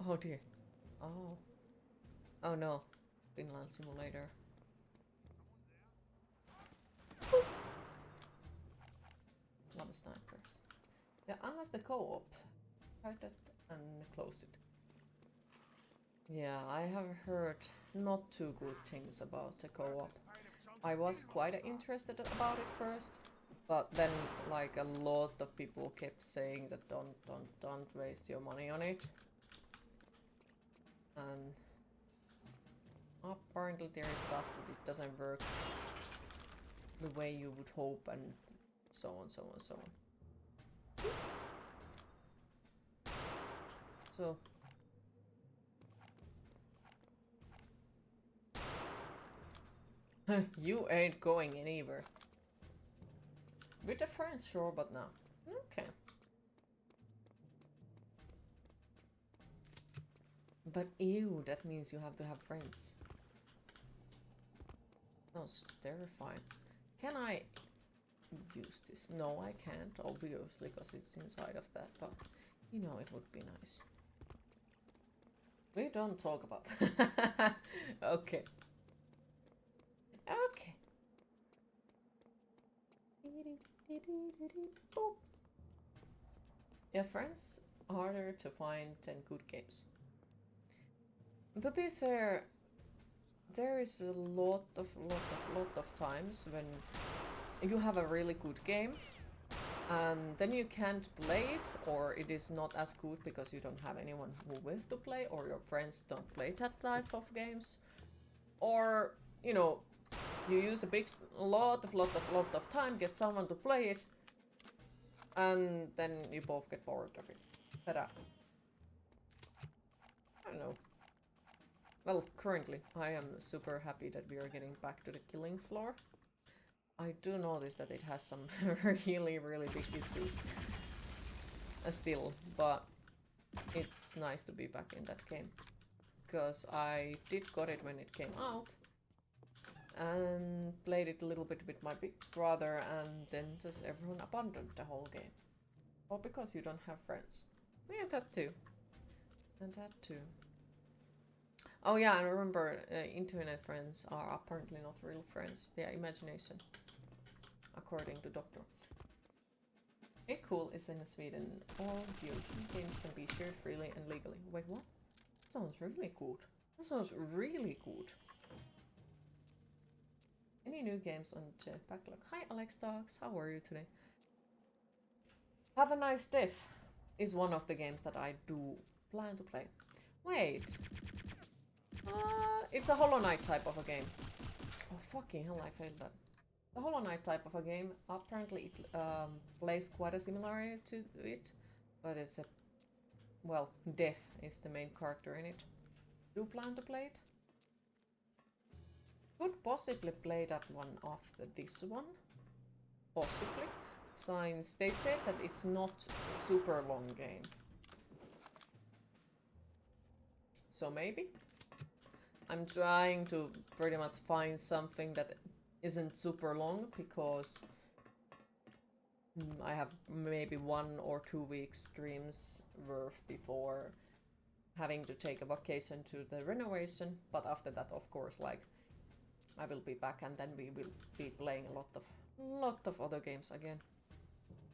Oh dear. Oh. Oh no. Finland simulator. Love snipers. Yeah, unless the co-op. Tried that and closed it. Yeah, I have heard not too good things about the co-op. I was quite interested about it first, but then like a lot of people kept saying that don't waste your money on it. And apparently there is stuff that it doesn't work the way you would hope, and so on, so on, so on. So you ain't going anywhere. With a friend, sure, but no. Okay. But ew, that means you have to have friends. Sounds terrifying. Can I use this? No, I can't, obviously, because it's inside of that, but you know, it would be nice. We don't talk about that. Okay. Okay. Yeah, friends harder to find than good games. To be fair, there is a lot of times when you have a really good game and then you can't play it, or it is not as good because you don't have anyone who with to play, or your friends don't play that type of games, or you know, you use a lot of time, get someone to play it, and then you both get bored of it. But I don't know. Well, currently, I am super happy that we are getting back to the killing floor. I do notice that it has some really big issues still, but it's nice to be back in that game. Because I did got it when it came out, and played it a little bit with my big brother, and then just everyone abandoned the whole game. Well, because you don't have friends. Yeah, that too. And that too. Oh yeah, I remember internet friends are apparently not real friends. They are imagination, according to Doctor. Hey, cool is in Sweden. All DOT games can be shared freely and legally. Wait, what? That sounds really good. That sounds really good. Any new games on the backlog? Hi, Alex Dogs. How are you today? Have a Nice Death is one of the games that I do plan to play. Wait. It's a Hollow Knight type of a game. Oh, fucking hell, I failed that. The Hollow Knight type of a game. Apparently it plays quite a similarity to it, but it's a... well, Death is the main character in it. Do you plan to play it? Could possibly play that one after this one. Possibly. Since they said that it's not a super long game. So maybe? I'm trying to pretty much find something that isn't super long, because I have maybe 1 or 2 weeks streams worth before having to take a vacation to the renovation. But after that, of course, like, I will be back, and then we will be playing a lot of other games again.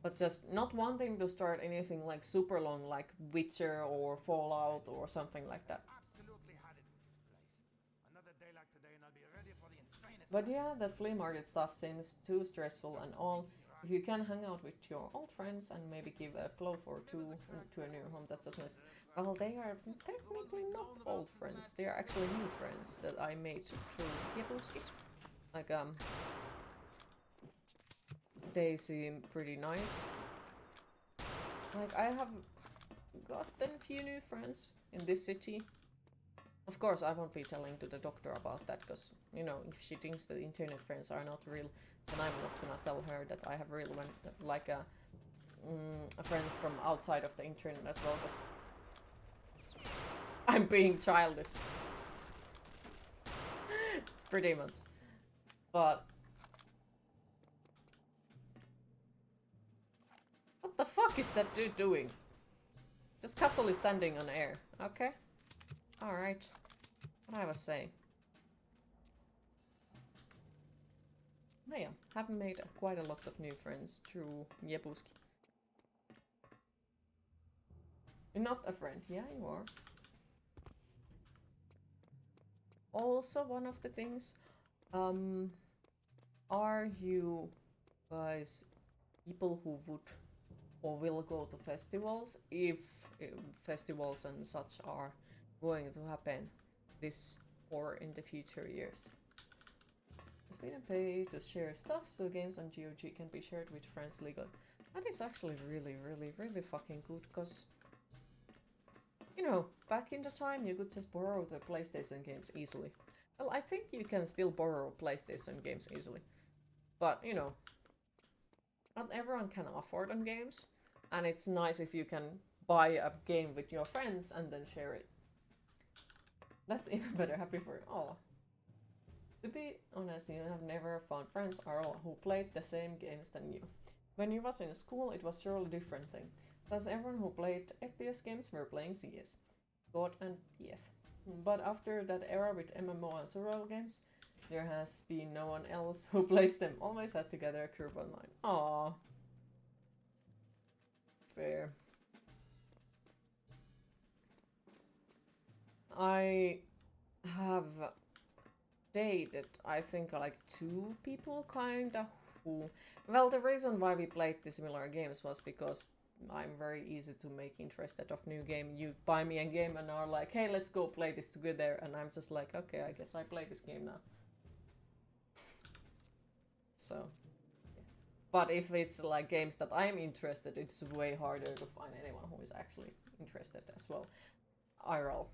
But just not wanting to start anything like super long, like Witcher or Fallout or something like that. But yeah, that flea market stuff seems too stressful and all. If you can hang out with your old friends and maybe give a clove or two to a new home, that's just nice. Well, they are technically not old friends. They are actually new friends that I made through Yabuski. Like, they seem pretty nice. Like, I have gotten a few new friends in this city. Of course, I won't be telling to the doctor about that, because, you know, if she thinks that internet friends are not real, then I'm not gonna tell her that I have real one, like friends from outside of the internet as well, because I'm being childish. Pretty much. But what the fuck is that dude doing? Just casually standing on air, okay? Alright. What I was saying. Oh yeah, have made quite a lot of new friends through Jebuski. You're not a friend. Yeah, you are. Also, one of the things, are you guys people who would or will go to festivals if festivals and such are going to happen this or in the future years? Sweden pay to share stuff so games on GOG can be shared with friends legally. That is actually really, really, really fucking good, because, you know, back in the time you could just borrow the PlayStation games easily. Well, I think you can still borrow PlayStation games easily. But, you know, not everyone can afford on games, and it's nice if you can buy a game with your friends and then share it. That's even better. Happy for you. Oh. To be honest, you have never found friends at all who played the same games than you. When you was in school, it was surely a different thing. Thus, everyone who played FPS games were playing CS, God and PF. But after that era with MMO and survival games, there has been no one else who plays them. Always had together a group online. Aww. Fair. I have dated, I think, like 2 people, kinda, who... Well, the reason why we played the similar games was because I'm very easy to make interested of new game. You buy me a game and are like, hey, let's go play this together, and I'm just like, okay, I guess I play this game now. So, yeah. But if it's like games that I'm interested, it's way harder to find anyone who is actually interested as well. IRL.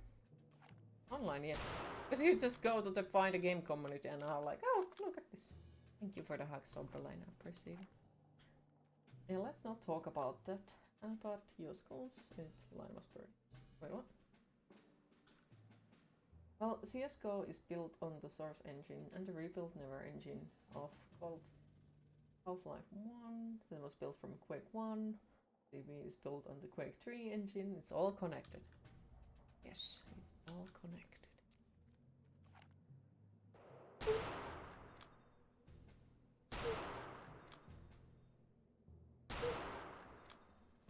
Online, yes. Because you just go to the find a game community and are like, oh, look at this. Thank you for the hug, Somberline. I appreciate it. Yeah, let's not talk about that. About your schools. Its line was buried. Wait, what? Well, CSGO is built on the Source engine and the rebuilt Never engine of called Half-Life 1. That was built from Quake 1. CB is built on the Quake 3 engine. It's all connected. Yes, it's all connected.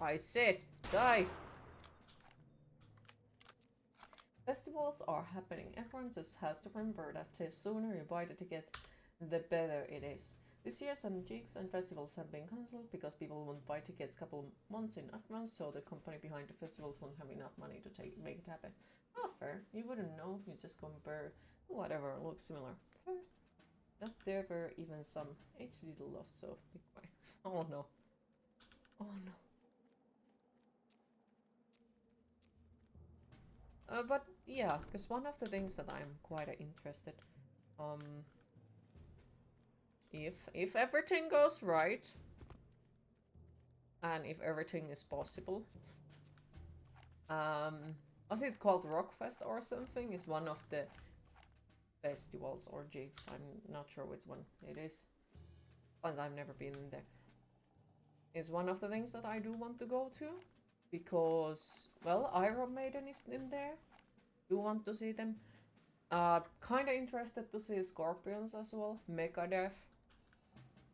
I said, die! Festivals are happening. Everyone just has to remember that the sooner you buy the ticket, the better it is. This year some gigs and festivals have been cancelled because people won't buy tickets a couple months in advance, so the company behind the festivals won't have enough money to make it happen. Oh, fair. You wouldn't know. You just compare whatever looks similar. Fair. That there were even some HD lost, so be quiet. Oh no. Oh no. But yeah, because one of the things that I'm quite interested, if everything goes right, and if everything is possible, was it called Rockfest or something? Is one of the festivals or jigs. I'm not sure which one it is, since I've never been in there. Is one of the things that I do want to go to. Because, well, Iron Maiden is in there. Do want to see them. Kinda interested to see Scorpions as well. Megadeth.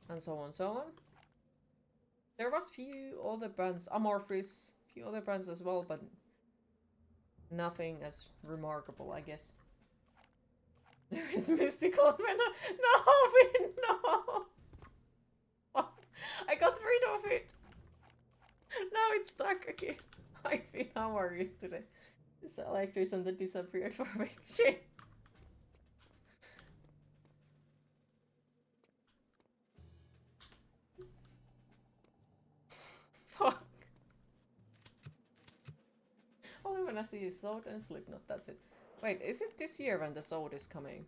And so on, so on. There was few other bands. Amorphis. Few other bands as well, but nothing as remarkable, I guess. There is mystical metal. No, no! I got rid of it! Now it's stuck again. Hi Finn, how are you today? This electrician that disappeared for a week. Shit! Fuck. All I wanna see is Sword and Slipknot, that's it. Wait, is it this year when the Sword is coming?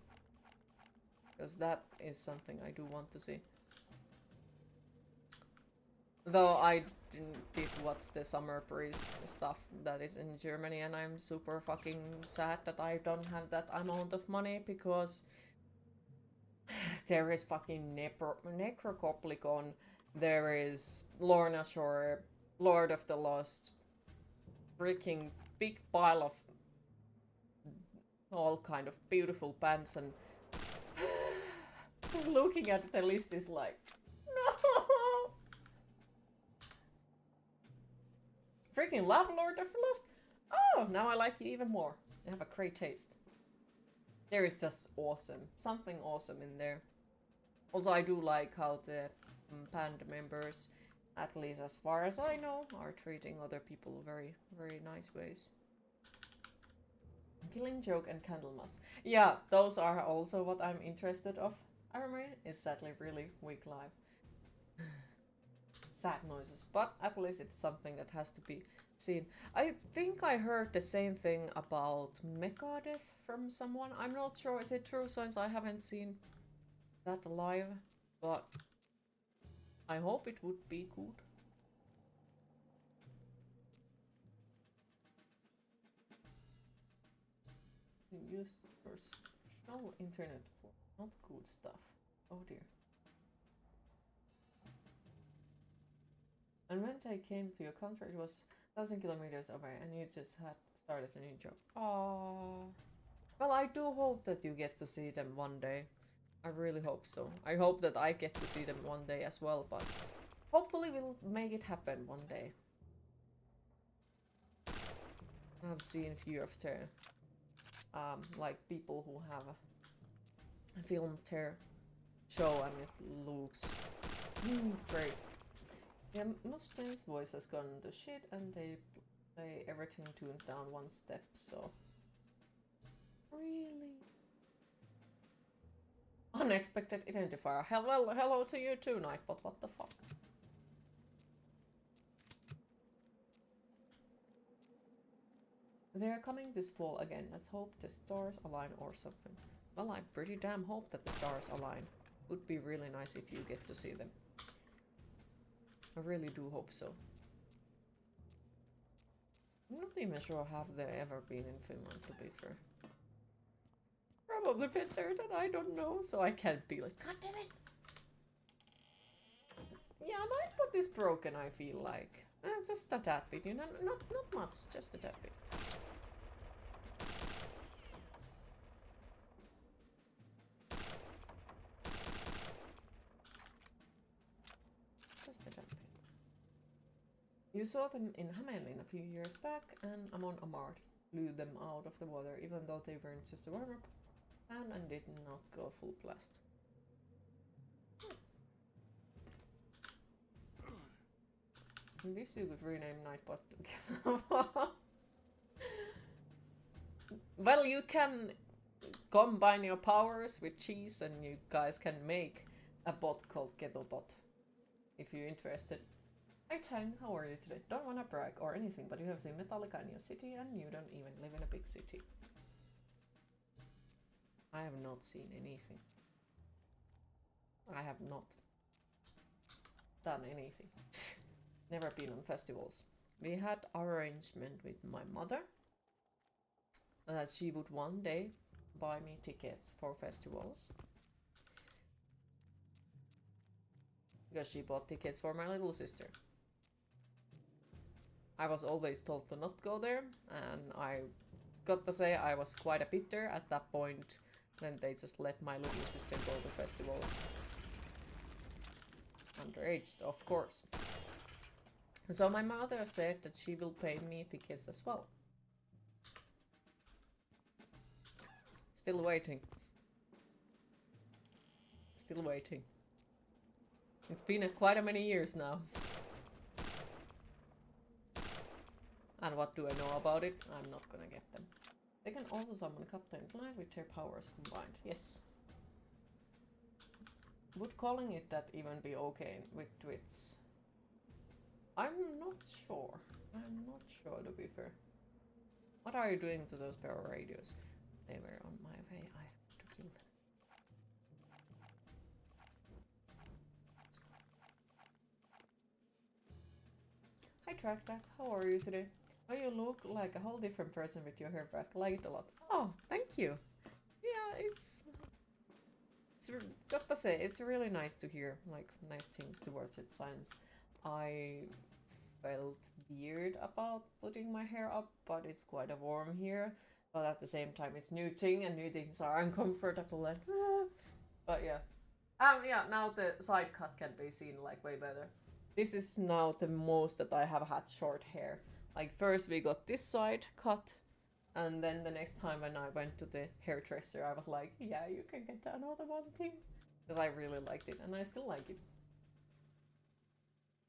Because that is something I do want to see. Though I did watch the Summer Breeze stuff that is in Germany, and I'm super fucking sad that I don't have that amount of money, because there is fucking Necrocoplicon, there is Lorna Shore, Lord of the Lost, freaking big pile of all kind of beautiful bands, and just looking at the list is like, no! Freaking love Lord of the Lost! Oh, now I like you even more. You have a great taste. There is just awesome. Something awesome in there. Also, I do like how the band members, at least as far as I know, are treating other people very, very nice ways. Killing Joke and Candlemas. Yeah, those are also what I'm interested of. I remember it's sadly really weak live. Sad noises, but at least it's something that has to be seen. I think I heard the same thing about Megadeth from someone. I'm not sure, is it true, since I haven't seen that live, but I hope it would be good. You use your social internet for not good stuff. Oh dear. And when I came to your country, it was 1,000 kilometers away, and you just had started a new job. Oh, well, I do hope that you get to see them one day. I really hope so. I hope that I get to see them one day as well, but hopefully we'll make it happen one day. I've seen a few of their, like people who have filmed their show, and it looks great. Yeah, Mustang's voice has gone to shit, and they play everything tuned down one step, so... Really? Unexpected identifier. Hello to you too, Nightbot, what the fuck? They're coming this fall again. Let's hope the stars align or something. Well, I pretty damn hope that the stars align. Would be really nice if you get to see them. I really do hope so. I'm not even sure have they ever been in Finland, to be fair. Probably better than I don't know, so I can't be like, God damn it! Yeah, Nightbot is broken, I feel like. Just a tad bit, you know, not much, just a tad bit. Just a tad bit. You saw them in Hamelin a few years back, and Amon Amart blew them out of the water, even though they weren't just a warm-up and did not go full blast. I wish you could rename Nightbot. Well, you can combine your powers with cheese, and you guys can make a bot called Kettlebot, if you're interested. Hi Tang, how are you today? Don't wanna brag or anything, but you have seen Metallica in your city, and you don't even live in a big city. I have not seen anything. I have not done anything. Never been on festivals. We had arrangement with my mother that she would one day buy me tickets for festivals. Because she bought tickets for my little sister. I was always told to not go there, and I got to say I was quite a bitter at that point. Then they just let my little sister go to festivals. Underage, of course. So my mother said that she will pay me tickets as well. Still waiting. Still waiting. It's been quite a many years now. And what do I know about it? I'm not gonna get them. They can also summon Captain Blind with their powers combined. Yes. Would calling it that even be okay with Twits? I'm not sure. I'm not sure, to be fair. What are you doing to those power radios? They were on my way. I have to kill them. Hi Trackback, how are you today? Oh, you look like a whole different person with your hair back. Like it a lot. Oh, thank you. Yeah, it's got to say, it's really nice to hear like nice things towards it. Since I felt weird about putting my hair up, but it's quite a warm here. But at the same time, it's new thing, and new things are uncomfortable. And but yeah, yeah. Now the side cut can be seen like way better. This is now the most that I have had short hair. Like first we got this side cut, and then the next time when I went to the hairdresser, I was like, yeah, you can get another one thing, because I really liked it, and I still like it.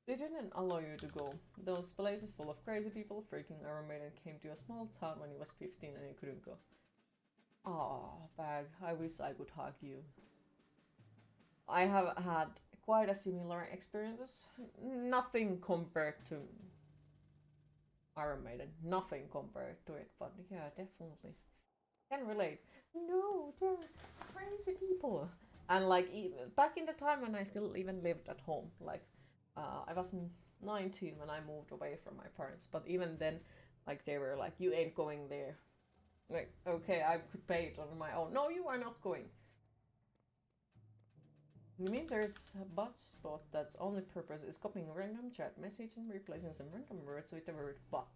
They didn't allow you to go. Those places full of crazy people. Freaking Iron Maiden came to a small town when he was 15 and you couldn't go. Oh, Bag, I wish I could hug you. I have had quite a similar experiences. Nothing compared to Iron Maiden. Nothing compared to it, but yeah, definitely. Can relate. No, there's crazy people. And like, even back in the time when I still even lived at home, like, I was 19 when I moved away from my parents, but even then, like, they were like, you ain't going there. Like, okay, I could pay it on my own. No, you are not going. You mean there's a but spot that's only purpose is copying a random chat message and replacing some random words with the word but.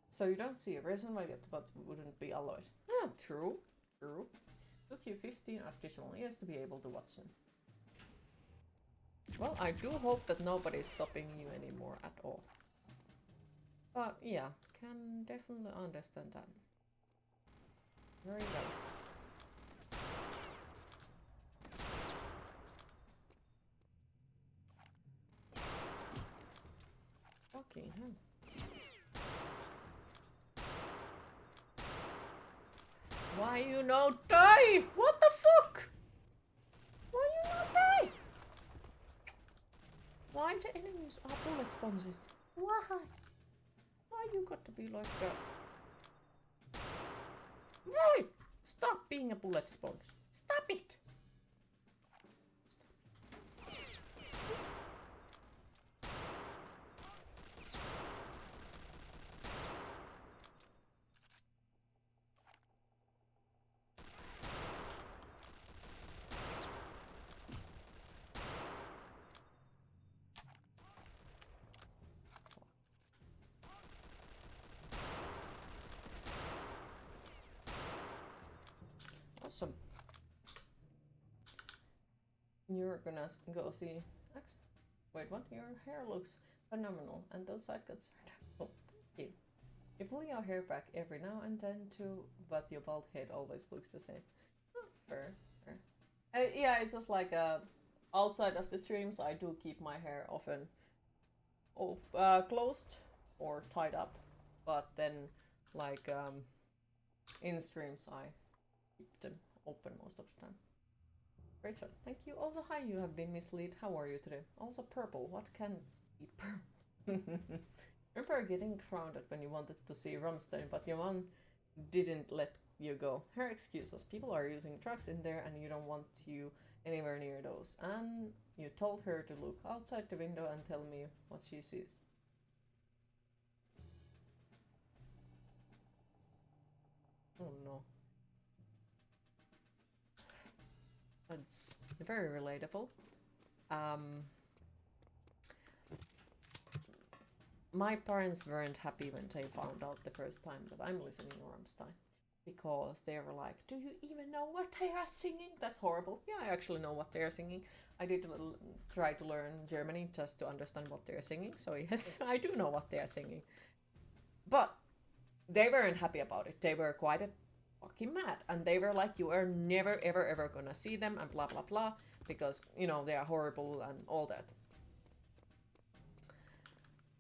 So you don't see a reason why that but wouldn't be allowed. Ah, true. True. Took you 15 additional years to be able to watch them. Well, I do hope that nobody's stopping you anymore at all. But yeah, can definitely understand that. Very well. Fucking hell. Why you not die? What the fuck? Why you not die? Why the enemies are bullet sponges? Why? Why you got to be like that? Why? Stop being a bullet sponge. Stop it. Awesome. You're gonna go see X. Wait, what? Your hair looks phenomenal, and those side cuts are terrible. Thank you. You pull your hair back every now and then too, but your bald head always looks the same. Oh, fair, fair. Yeah, it's just like outside of the streams, I do keep my hair often closed or tied up, but then like in streams I keep them open most of the time. Great shot. Thank you. Also, hi, you have been misled. How are you today? Also, purple. What can be purple? Remember getting grounded when you wanted to see Rammstein, but your mom didn't let you go. Her excuse was people are using drugs in there and you don't want you anywhere near those. And you told her to look outside the window and tell me what she sees. Oh no. That's very relatable. My parents weren't happy when they found out the first time that I'm listening to Rammstein. Because they were like, do you even know what they are singing? That's horrible. Yeah, I actually know what they are singing. I did try to learn Germany just to understand what they're singing. So yes, I do know what they are singing. But they weren't happy about it. They were quite fucking mad. And they were like, you are never, ever, ever gonna see them and blah, blah, blah. Because, you know, they are horrible and all that.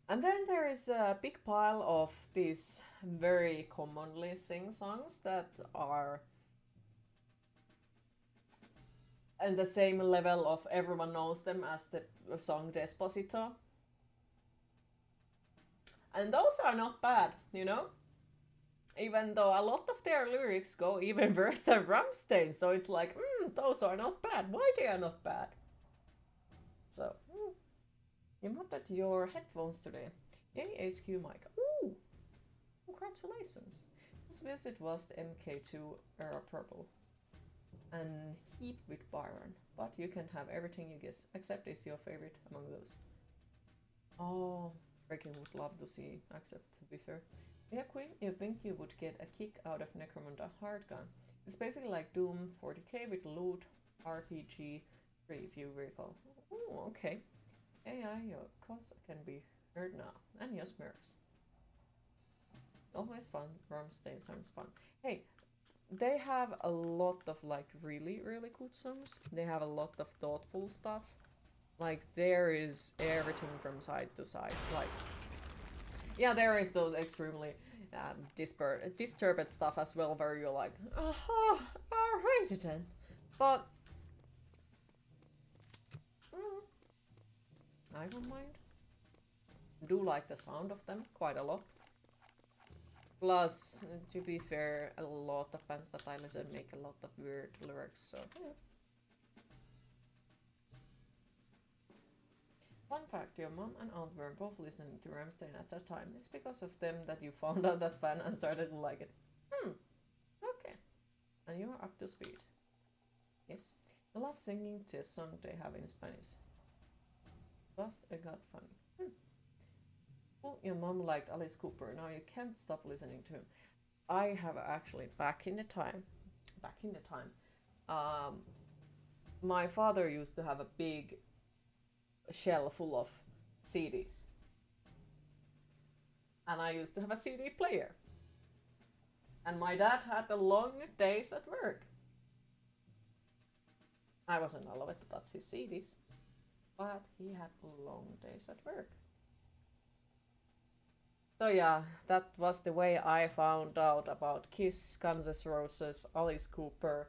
And then there is a big pile of these very commonly sing songs that are in the same level of everyone knows them as the song Despacito. And those are not bad, you know? Even though a lot of their lyrics go even worse than Rammstein, so it's like, those are not bad. Why they are not bad? So, you modded your headphones today. Yay, HQ mic. Ooh! Congratulations. This visit was the MK2 era purple. And heap with Byron. But you can have everything you guess, except is your favorite among those. Oh, freaking would love to see, except to be fair. Yaqui, you think you would get a kick out of Necromunda Hardgun. It's basically like Doom 40k with loot, RPG 3 if you recall. Oh, okay. AI, your cause can be heard now. And your smirks. Always fun. Wormstain sounds fun. Hey, they have a lot of like really, really good songs. They have a lot of thoughtful stuff. Like there is everything from side to side. Like, yeah, there is those extremely disturbed stuff as well, where you're like, oh, alright then. But I don't mind. Do like the sound of them quite a lot. Plus, to be fair, a lot of bands that I listen make a lot of weird lyrics, so yeah. Fun fact, your mom and aunt were both listening to Rammstein at that time. It's because of them that you found out that band and started to like it. Okay. And you're up to speed. Yes. I love singing to a song they have in Spanish. Just it got funny. Oh, your mom liked Alice Cooper. Now you can't stop listening to him. I have actually, back in the time, my father used to have a big shell full of CDs. And I used to have a CD player. And my dad had the long days at work. I wasn't allowed to touch his CDs, but he had long days at work. So yeah, that was the way I found out about Kiss, Guns N' Roses, Alice Cooper,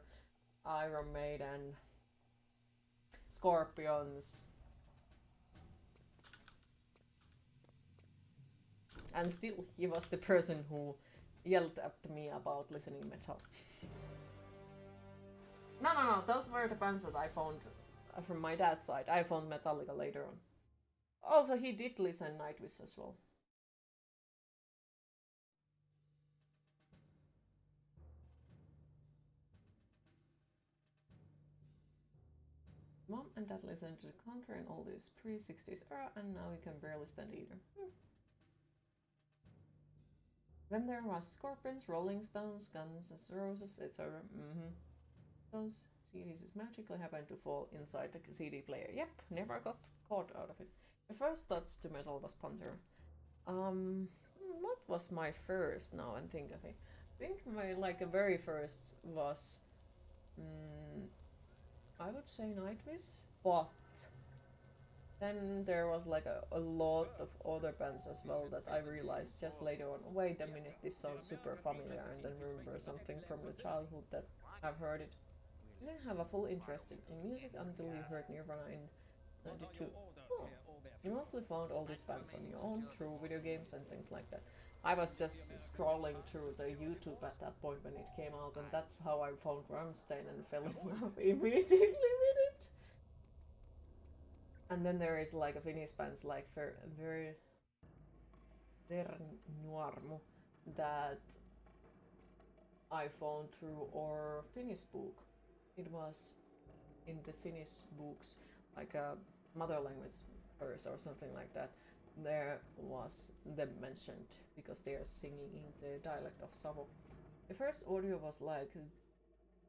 Iron Maiden, Scorpions. And still, he was the person who yelled at me about listening metal. No, those were the bands that I found from my dad's side. I found Metallica later on. Also, he did listen Nightwish as well. Mom and dad listened to the country and all this pre-60s era, and now we can barely stand either. Then there was Scorpions, Rolling Stones, Guns N' Roses, etc. Those CDs magically happened to fall inside the CD player. Yep, never got caught out of it. The first touch to metal was Pantera. What was my first now and think of it? I think my very first was I would say Nightwish, but then there was like a lot of other bands as well that I realized just later on, wait a minute, this sounds super familiar, and then remember something from the childhood that I've heard it. You didn't have a full interest in music until you heard Nirvana in 92. Oh. You mostly found all these bands on your own through video games and things like that. I was just scrolling through the YouTube at that point when it came out, and that's how I found Rammstein and fell in love immediately with it. And then there is like a Finnish bands like Vernuarmu that I found through our Finnish book. It was in the Finnish books, like a mother language verse or something like that. There was them mentioned because they are singing in the dialect of Savo. The first audio was like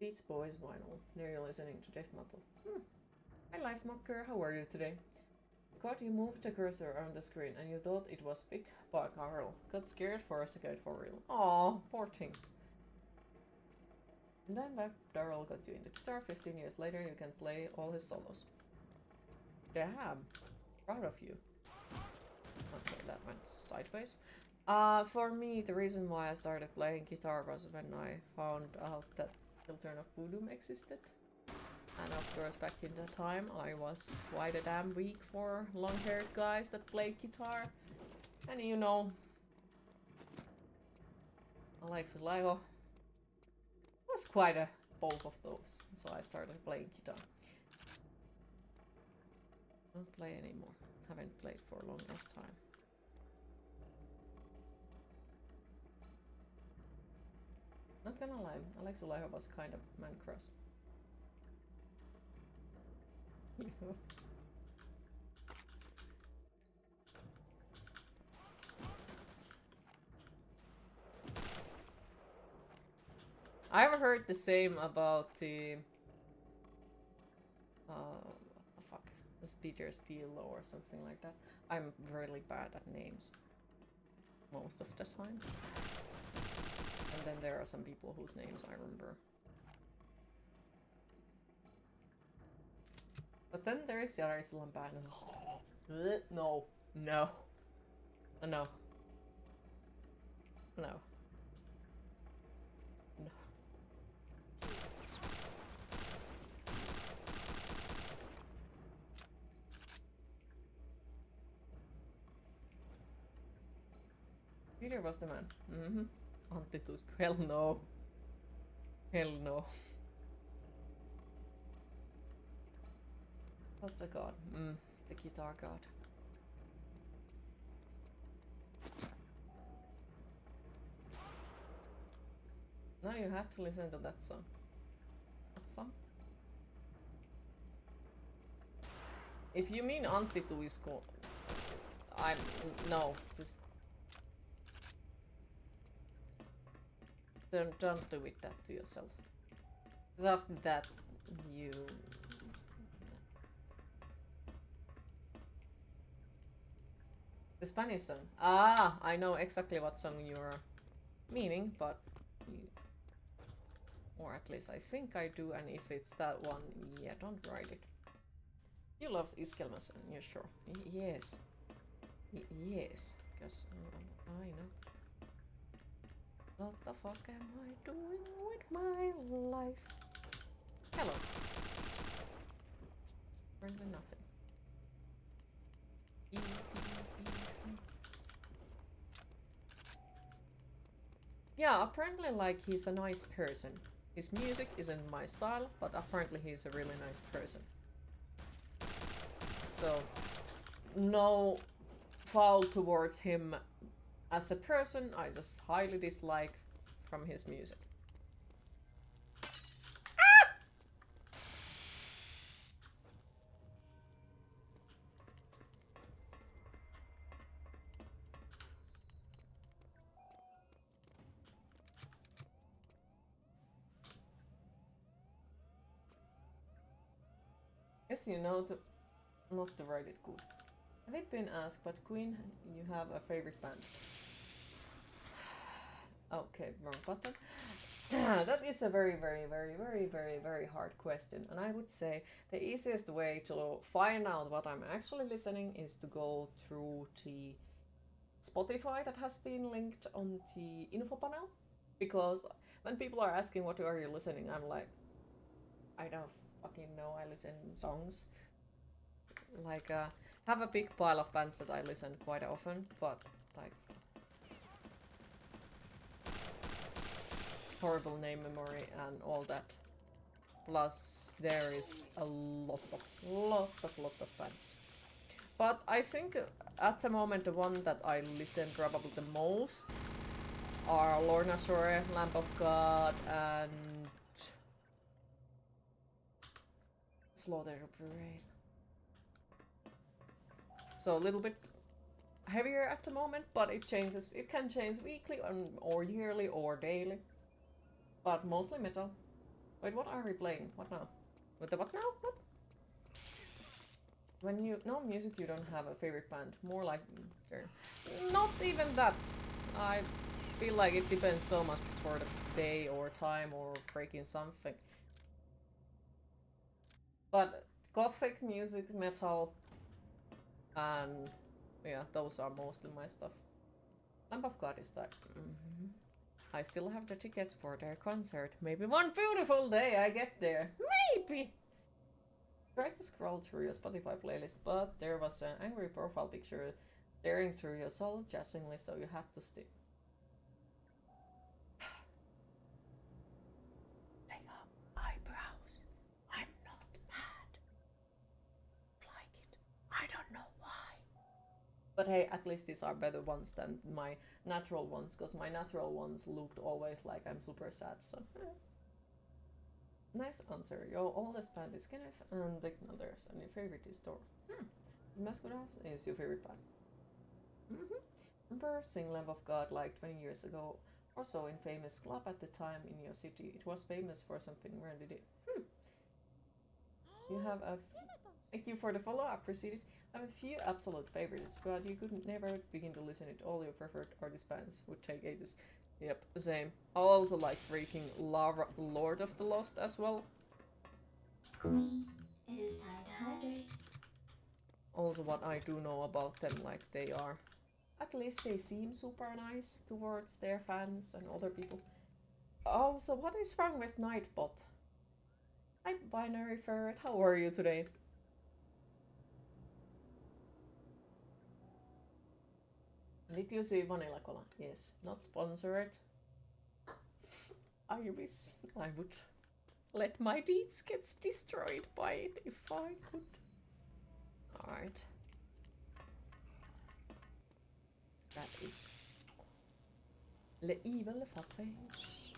Beach Boys vinyl. There you're listening to death metal. Hi Life Mocker, how are you today? God, you moved the cursor on the screen and you thought it was big, but Carl got scared for a second for real. Aw, poor thing. And then back Daryl got you into guitar. 15 years later you can play all his solos. Damn, proud of you. Okay, that went sideways. For me, the reason why I started playing guitar was when I found out that Children of Voodoo existed. And of course, back in the time, I was quite a damn weak for long-haired guys that played guitar. And you know, Alex Lego was quite a both of those. So I started playing guitar. Don't play anymore. Haven't played for a longest time. Not gonna lie, Alexa Laiho was kind of man crush. I've heard the same about the what the fuck? This Peter Steele or something like that. I'm really bad at names most of the time. And then there are some people whose names I remember. But then there is Jari Sillanpää. No. No. No. No. No. Peter was the man. Mm-hmm. Antti Tusk. Hell no. Hell no. That's a god. The guitar god. Now you have to listen to that song. What song? If you mean Antti Tuisko, no, just don't do it that to yourself. Because after that, you... The Spanish song. Ah, I know exactly what song you're meaning, but you... Or at least I think I do, and if it's that one, yeah, don't write it. You love Iskelmäsen, you're sure? Yes. Yes, because I know. What the fuck am I doing with my life? Hello. Apparently nothing. Yeah, apparently like he's a nice person. His music isn't my style, but apparently he's a really nice person. So, no foul towards him as a person, I just highly dislike from his music. Ah! Yes, you know to not to write it good. Have it been asked, but Queen, you have a favorite band? Okay, wrong button. That is a very, very, very, very, very, very hard question. And I would say the easiest way to find out what I'm actually listening is to go through the Spotify that has been linked on the info panel. Because when people are asking what are you listening, I'm like, I don't fucking know, I listen songs. Like, have a big pile of bands that I listen quite often, but like horrible name memory and all that. Plus, there is a lot of bands. But I think at the moment the one that I listen probably the most are Lorna Shore, Lamp of God, and Slaughter Parade. So a little bit heavier at the moment, but it changes. It can change weekly or yearly or daily. But mostly metal. Wait, what are we playing? What now? With the what now? What? When you know music, you don't have a favorite band. More like... Not even that. I feel like it depends so much for the day or time or freaking something. But gothic music, metal, and yeah, those are mostly my stuff. Lamp of God is that. I still have the tickets for their concert. Maybe one beautiful day I get there. Maybe! Tried to scroll through your Spotify playlist, but there was an angry profile picture staring through your soul judgingly, so you had to stick. Take up eyebrows. I'm not mad. Like it. I don't know why. But hey, at least these are better ones than my natural ones, because my natural ones looked always like I'm super sad, so... Nice answer. Your oldest band is Kenneth and the Knullers, and your favorite is Thor. Masquerade is your favorite band. Remember seeing Lamb of God like 20 years ago Also, in famous club at the time in your city, it was famous for something rare. Did it? You have a. Thank you for the follow. I appreciate it. I have a few absolute favorites, but you could never begin to listen it. All your preferred artist bands would take ages. Yep, same. I also like freaking Lord of the Lost as well. Queen, it is time to hydrate. Also, what I do know about them, like they are, at least they seem super nice towards their fans and other people. Also, what is wrong with Nightbot? Hi, Binary Ferret. How are you today? Did you see Vanilla Cola? Yes, not sponsored. I wish I would let my deeds get destroyed by it if I could. Alright. That is the evil fuckface.